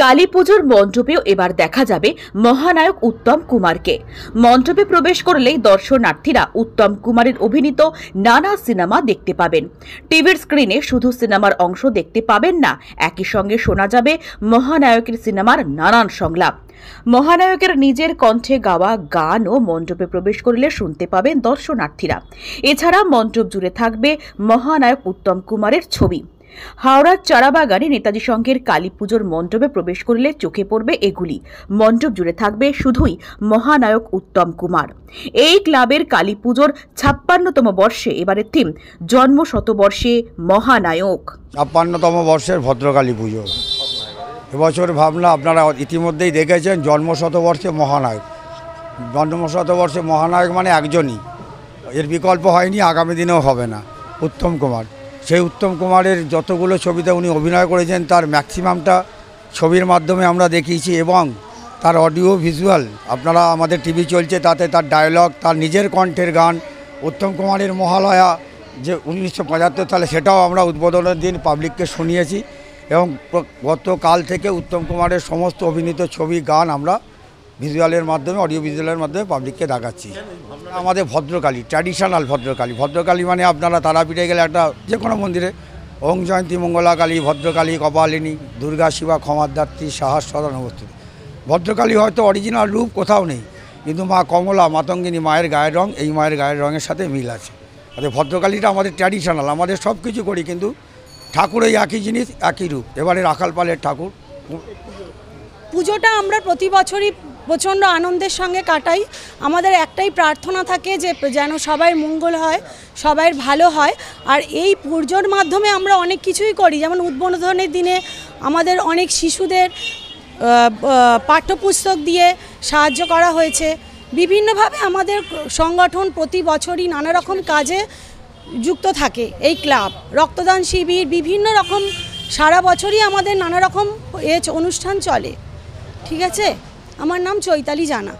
কালী পুজোর মণ্ডপেও এবার দেখা যাবে মহানায়ক উত্তম কুমারকে। মণ্ডপে প্রবেশ করলেই দর্শনার্থীরা উত্তম কুমারের অভিনীত নানা সিনেমা দেখতে পাবেন। টিভির স্ক্রিনে শুধু সিনেমার অংশ দেখতে পাবেন না, একই সঙ্গে শোনা যাবে মহানায়কের সিনেমার নানান সংলাপ। মহানায়কের নিজের কণ্ঠে গাওয়া গানও মণ্ডপে প্রবেশ করলে শুনতে পাবেন দর্শনার্থীরা। এছাড়া মণ্ডপ জুড়ে থাকবে মহানায়ক উত্তম কুমারের ছবি। হাওড়ার চারাবাগানে নেতাজি সংঘের কালী পুজোর মণ্ডপে প্রবেশ করলে চোখে পড়বে এগুলি। মণ্ডপ জুড়ে থাকবে শুধুই মহানায়ক উত্তম কুমার। এই ক্লাবের কালী পুজোর 56তম বর্ষে এবারের থিম জন্ম শতবর্ষে মহানায়ক। 56তম বর্ষের ভদ্রকালী পুজো এবছর ভাবনা আপনারা ইতিমধ্যেই দেখেছেন, জন্ম শতবর্ষে মহানায়ক। জন্ম শতবর্ষে মহানায়ক মানে একজনই, এর বিকল্প হয়নি, আগামী দিনেও হবে না, উত্তম কুমার। সেই উত্তম কুমারের যতগুলো ছবিতে উনি অভিনয় করেছেন তার ম্যাক্সিমামটা ছবির মাধ্যমে আমরা দেখিয়েছি, এবং তার অডিও ভিজুয়াল আপনারা আমাদের টিভি চলছে, তাতে তার ডায়লগ, তার নিজের কণ্ঠের গান। উত্তম কুমারের মহালয়া যে 1975 সালে, সেটাও আমরা উদ্বোধনের দিন পাবলিককে শুনিয়েছি, এবং গতকাল থেকে উত্তম কুমারের সমস্ত অভিনীত ছবি গান আমরা ভিজুয়ালের মাধ্যমে, অডিও ভিজুয়ালের মাধ্যমে পাবলিককে দেখাচ্ছি। আমাদের ভদ্রকালী, ট্র্যাডিশনাল ভদ্রকালী। ভদ্রকালী মানে আপনারা তারাপীঠে গেলে একটা যে কোনো মন্দিরে ওং জয়ন্তী মঙ্গলা কালী, ভদ্রকালী, কপালিনী, দুর্গা, শিবা, ক্ষমাদাত্রী, সাহস সদন অবস্থিত। ভদ্রকালী হয়তো অরিজিনাল রূপ কোথাও নেই, কিন্তু মা কমলা, মাতঙ্গিনী মায়ের গায়ের রং এই মায়ের গায়ের রঙের সাথে মিল আছে। তাহলে ভদ্রকালীটা আমাদের ট্র্যাডিশনাল, আমাদের সব কিছু করি, কিন্তু ঠাকুর এই একই জিনিস, একই রূপ। এবারে রাখালপালের ঠাকুর পুজোটা আমরা প্রতি বছরই প্রচণ্ড আনন্দের সঙ্গে কাটাই। আমাদের একটাই প্রার্থনা থাকে যে যেন সবার মঙ্গল হয়, সবার ভালো হয়। আর এই পুজোর মাধ্যমে আমরা অনেক কিছুই করি, যেমন উদ্বোধনের দিনে আমাদের অনেক শিশুদের পাঠ্যপুস্তক দিয়ে সাহায্য করা হয়েছে। বিভিন্নভাবে আমাদের সংগঠন প্রতি বছরই নানা রকম কাজে যুক্ত থাকে। এই ক্লাব রক্তদান শিবির, বিভিন্ন রকম সারা বছরই আমাদের নানা রকম অনুষ্ঠান চলে। ঠিক আছে, আমার নাম চৈতালি জানা।